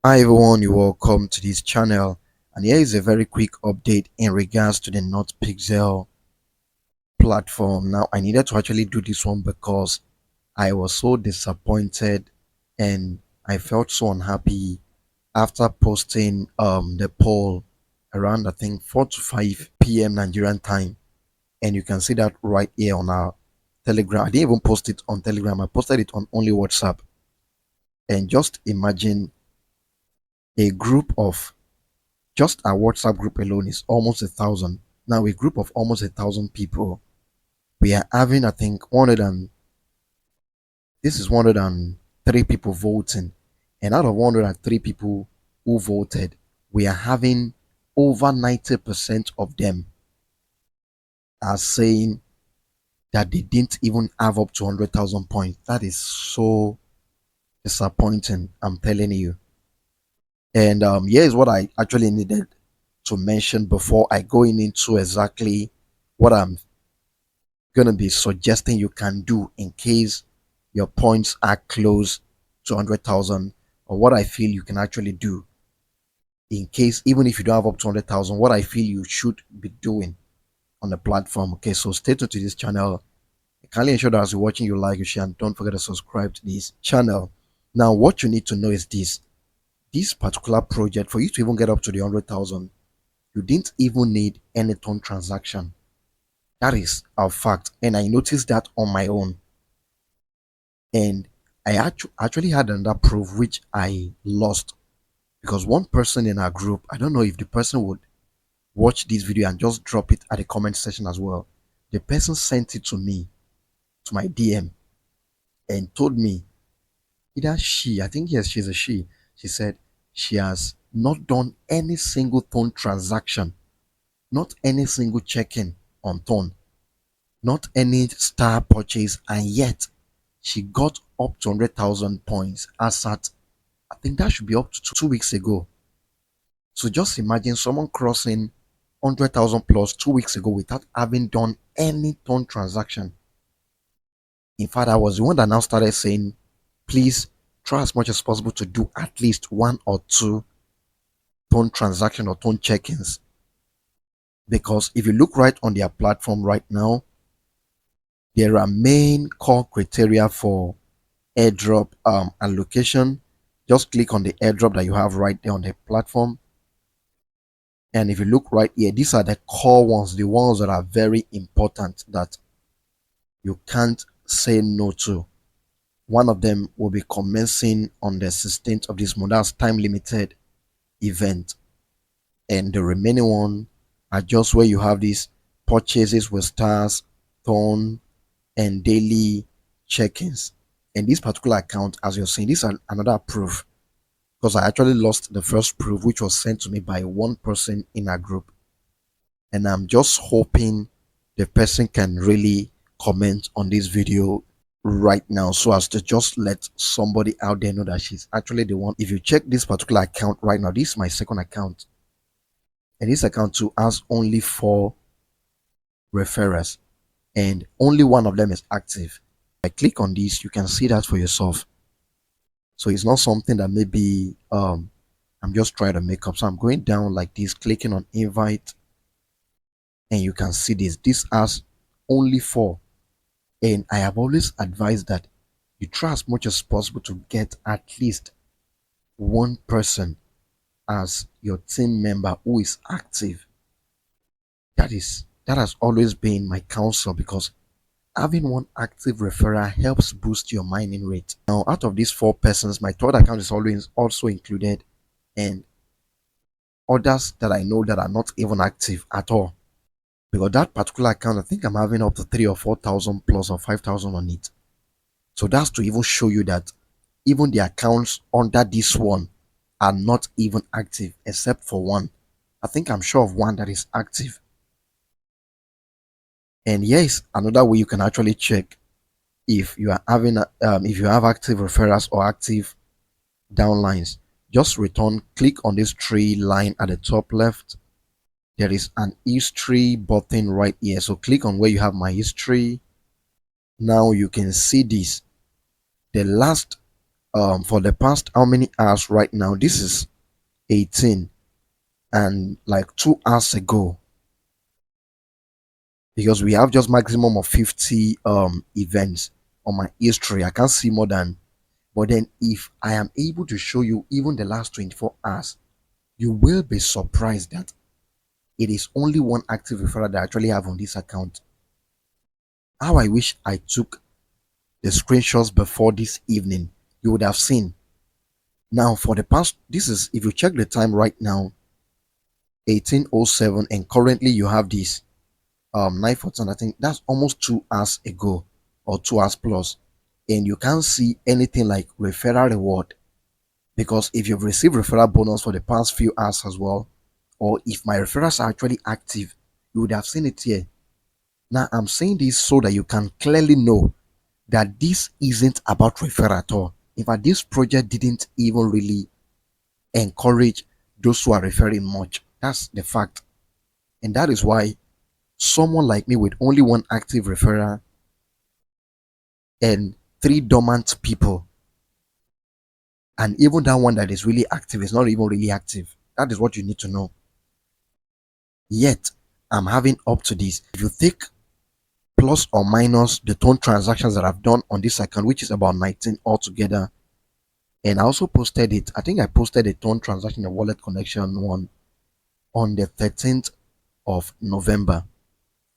Hi everyone, you're welcome to this channel, and here is a very quick update in regards to the NotPixel platform. Now I needed to actually do this one because I was so disappointed and I felt so unhappy after posting the poll around I think 4 to 5 p.m. Nigerian time, and you can see that right here on our Telegram. I didn't even post it on Telegram, I posted it on only WhatsApp. And just imagine a group of just our WhatsApp group alone is almost 1,000. Now a group of almost 1,000 people. We are having, I think, 100 and this is 103 people voting. And out of 103 people who voted, we are having over 90% of them are saying that they didn't even have up to 100,000 points. That is so disappointing, I'm telling you. And here is what I actually needed to mention before I go into exactly what I'm gonna be suggesting you can do in case your points are close to 100,000, or what I feel you can actually do in case even if you don't have up to 100,000, what I feel you should be doing on the platform. Okay, so stay tuned to this channel. I kindly ensure that as you're watching, you like, you share, and don't forget to subscribe to this channel. Now what you need to know is this particular project, for you to even get up to the 100,000, you didn't even need any ton transaction. That is a fact, and I noticed that on my own. And I actually had another proof which I lost because one person in our group, I don't know if the person would watch this video and just drop it at the comment section as well. The person sent it to me, to my DM, and told me either she, I think yes, she's a she said she has not done any single Tone transaction, not any single check-in on Tone, not any star purchase, and yet she got up to 100,000 points as at, I think that should be up to 2 weeks ago. So just imagine someone crossing 100,000 plus 2 weeks ago without having done any Tone transaction. In fact, I was the one that now started saying, please try as much as possible to do at least one or two Tone transaction or Tone check-ins. Because if you look right on their platform right now, there are main core criteria for airdrop allocation. Just click on the airdrop that you have right there on the platform. And if you look right here, these are the core ones, the ones that are very important that you can't say no to. One of them will be commencing on the 16th of this month. That's time limited event. And the remaining one are just where you have these purchases with stars, tone, and daily check-ins. And this particular account, as you're seeing, this is another proof because I actually lost the first proof which was sent to me by one person in our group. And I'm just hoping the person can really comment on this video right now so as to just let somebody out there know that she's actually the one. If you check this particular account right now, this is my second account, and this account too has only 4 referrals and only one of them is active. I click on this, you can see that for yourself. So it's not something that maybe I'm just trying to make up. So I'm going down like this, clicking on invite, and you can see this has only 4. And I have always advised that you try as much as possible to get at least one person as your team member who is active. That has always been my counsel because having one active referral helps boost your mining rate. Now, out of these 4 persons, my third account is always also included, and others that I know that are not even active at all. Because that particular account, I think I'm having up to 3 or 4,000 plus or 5,000 on it. So that's to even show you that even the accounts under this one are not even active except for one. I think I'm sure of one that is active. And yes, another way you can actually check if you are having if you have active referrals or active downlines. Just return, click on this 3 line at the top left. There is an history button right here, so click on where you have my history. Now you can see this, the last For the past how many hours right now? This is 18, and like 2 hours ago, because we have just maximum of 50 events on my history. I can't see more than. But then if I am able to show you even the last 24 hours, you will be surprised that it is only one active referral that I actually have on this account. How I wish I took the screenshots before this evening. You would have seen. Now for the past, this is, if you check the time right now, 18:07, and currently you have this 9:14. I think that's almost 2 hours ago, or 2 hours plus, and you can't see anything like referral reward. Because if you've received referral bonus for the past few hours as well, or if my referrals are actually active, you would have seen it here. Now I'm saying this so that you can clearly know that this isn't about referral at all. In fact, this project didn't even really encourage those who are referring much. That's the fact. And that is why someone like me with only one active referral and three dormant people, and even that one that is really active is not even really active. That is what you need to know. Yet, I'm having up to this. If you take plus or minus the total transactions that I've done on this account, which is about 19 altogether, and I also posted it. I think I posted a total transaction, a wallet connection one on the 13th of November.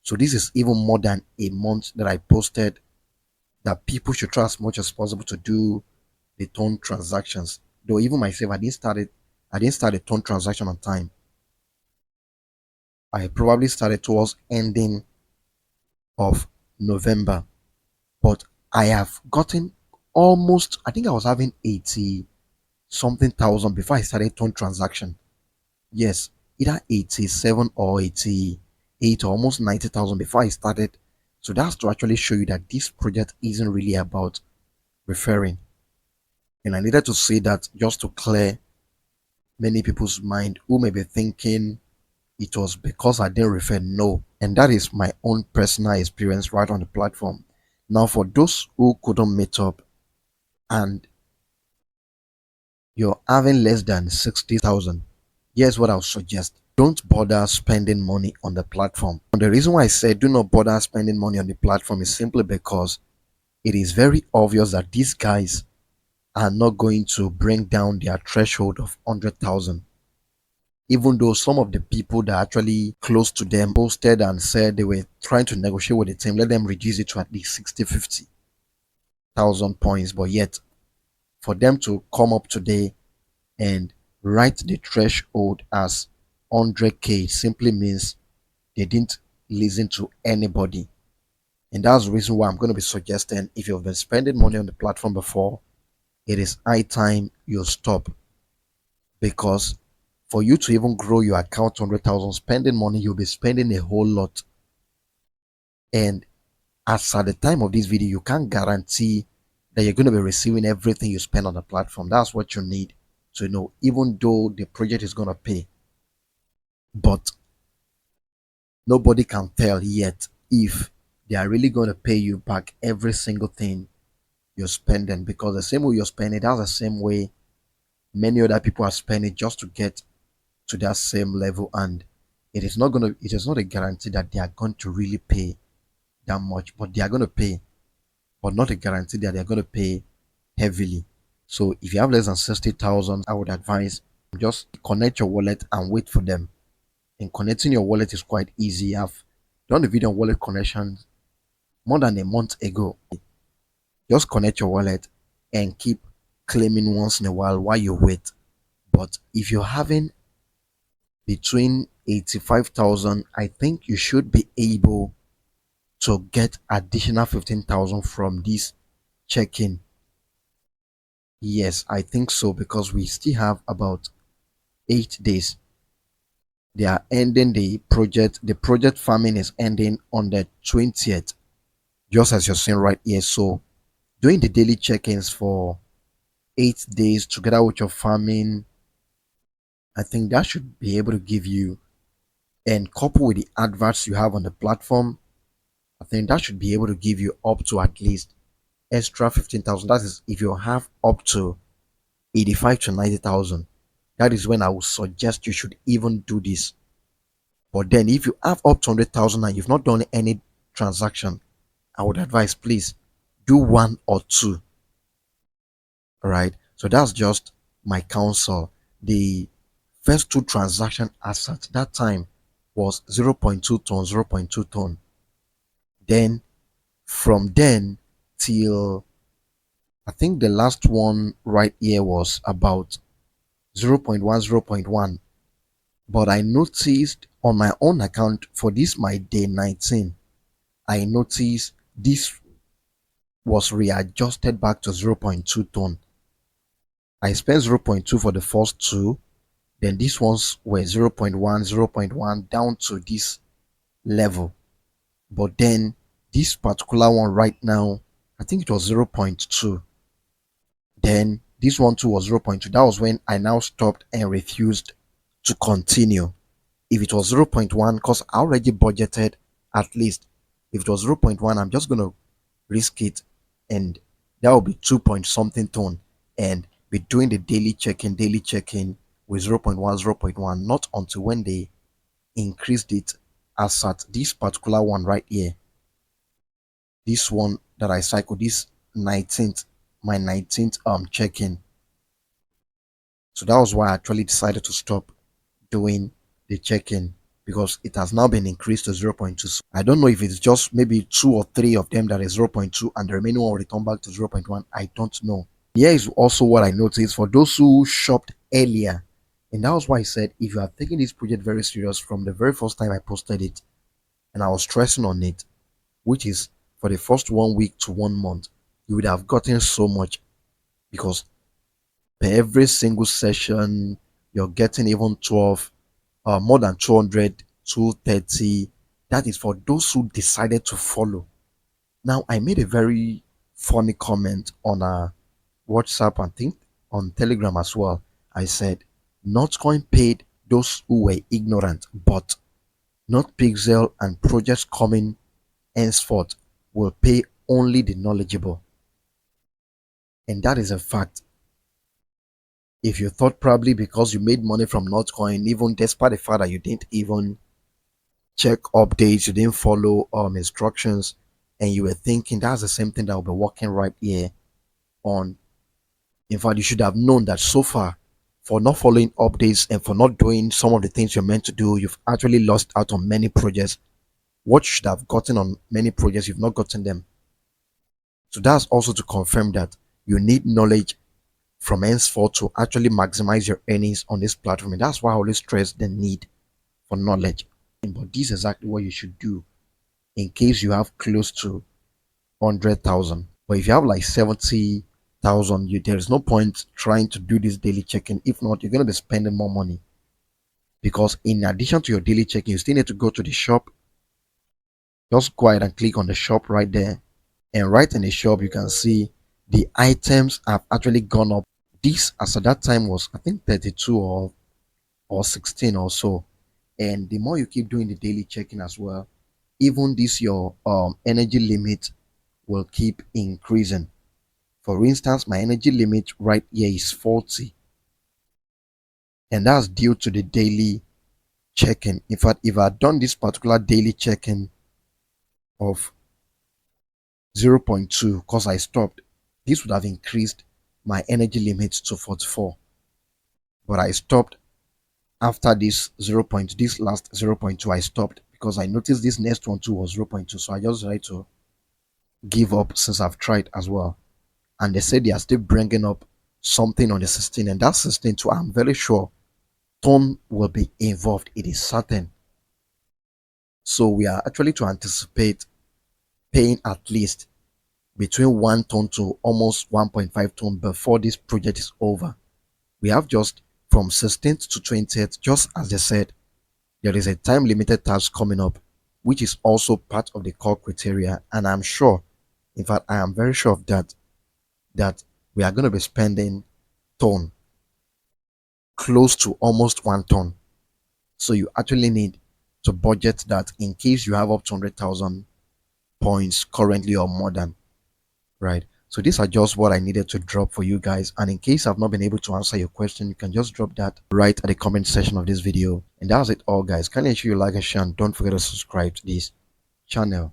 So this is even more than a month that I posted that people should try as much as possible to do the total transactions. Though even myself, I didn't start a total transaction on time. I probably started towards ending of November, but I have gotten almost, I think I was having 80 something thousand before I started total transaction. Yes, either 87 or 88 or almost 90,000 before I started. So that's to actually show you that this project isn't really about referring. And I needed to say that just to clear many people's mind who may be thinking it was because I didn't refer. No. And that is my own personal experience right on the platform. Now, for those who couldn't meet up and you're having less than 60,000, here's what I'll suggest. Don't bother spending money on the platform. And the reason why I said do not bother spending money on the platform is simply because it is very obvious that these guys are not going to bring down their threshold of 100,000. Even though some of the people that are actually close to them posted and said they were trying to negotiate with the team, let them reduce it to at least 60, 50,000 points. But yet, for them to come up today and write the threshold as 100k simply means they didn't listen to anybody. And that's the reason why I'm going to be suggesting, if you've been spending money on the platform before, it is high time you stop. Because for you to even grow your account to 100,000, spending money, you'll be spending a whole lot. And as at the time of this video, you can't guarantee that you're going to be receiving everything you spend on the platform. That's what you need to know, even though the project is going to pay. But nobody can tell yet if they are really going to pay you back every single thing you're spending, because the same way you're spending, that's the same way many other people are spending just to get to that same level. And it is not a guarantee that they are going to really pay that much, but they are going to pay, but not a guarantee that they're going to pay heavily. So if you have less than 60,000, I would advise just connect your wallet and wait for them. And connecting your wallet is quite easy. I've done a video on wallet connections more than a month ago. Just connect your wallet and keep claiming once in a while you wait. But if you're having between 85,000, I think you should be able to get additional 15,000 from this check-in. Yes, I think so, because we still have about 8 days. They are ending the project. The project farming is ending on the 20th, just as you're seeing right here. So doing the daily check-ins for 8 days together with your farming, I think that should be able to give you, and couple with the adverts you have on the platform, I think that should be able to give you up to at least extra 15,000, that is if you have up to 85 to 90,000, that is when I would suggest you should even do this. But then if you have up to 100,000 and you've not done any transaction, I would advise please do one or two. All right. So that's just my counsel. The first two transaction as at that time was 0.2 ton, 0.2 ton. Then from then till I think the last one right here was about 0.1, 0.1. But I noticed on my own account for this my day 19, I noticed this was readjusted back to 0.2 ton. I spent 0.2 for the first two, then these ones were 0.1, 0.1 down to this level. But then this particular one right now, I think it was 0.2. Then this one too was 0.2. That was when I now stopped and refused to continue. If it was 0.1, because I already budgeted at least, if it was 0.1, I'm just going to risk it, and that will be 2 point something ton, and be doing the daily check-in with 0.1, 0.1, not until when they increased it as at this particular one right here. This one that I cycled, this 19th, my 19th check-in. So that was why I actually decided to stop doing the check-in, because it has now been increased to 0.2. So I don't know if it's just maybe two or three of them that is 0.2 and the remaining one will return back to 0.1. I don't know. Here is also what I noticed for those who shopped earlier. And that was why I said if you are taking this project very serious from the very first time I posted it, and I was stressing on it, which is for the first 1 week to 1 month, you would have gotten so much, because per every single session you're getting even 12, more than 200, 230. That is for those who decided to follow. Now I made a very funny comment on WhatsApp and think on Telegram as well. I said Notcoin paid those who were ignorant, but NotPixel and projects coming henceforth will pay only the knowledgeable. And that is a fact. If you thought probably because you made money from Notcoin, even despite the fact that you didn't even check updates, you didn't follow instructions, and you were thinking that's the same thing that will be working right here on. In fact, you should have known that so far, for not following updates and for not doing some of the things you're meant to do, you've actually lost out on many projects. What you should have gotten on many projects, you've not gotten them. So that's also to confirm that you need knowledge from henceforth to actually maximize your earnings on this platform. And that's why I always stress the need for knowledge. But this is exactly what you should do in case you have close to 100,000. But if you have like 70,000, there is no point trying to do this daily checking. If not, you're going to be spending more money, because in addition to your daily checking, you still need to go to the shop. Just go ahead and click on the shop right there, and right in the shop you can see the items have actually gone up. This as at that time was I think 32 or 16 or so. And the more you keep doing the daily checking as well, even this your energy limit will keep increasing. For instance, my energy limit right here is 40, and that's due to the daily check-in. In fact, if I had done this particular daily check-in of 0.2 because I stopped, this would have increased my energy limit to 44. But I stopped after this 0. This last 0.2 I stopped because I noticed this next one too was 0.2. So I just decided to give up since I've tried as well. And they said they are still bringing up something on the 16, and that 16 too, I'm very sure tone will be involved. It is certain. So we are actually to anticipate paying at least between 1 ton to almost 1.5 ton before this project is over. We have just from 16th to 20th, just as they said, there is a time limited task coming up, which is also part of the core criteria. And I'm sure, in fact, I am very sure of that we are going to be spending ton close to almost 1 ton. So you actually need to budget that in case you have up to 100,000 points currently or more than, right? So these are just what I needed to drop for you guys. And in case I've not been able to answer your question, you can just drop that right at the comment section of this video. And that's it all, guys. Kindly ensure you like and share, and don't forget to subscribe to this channel.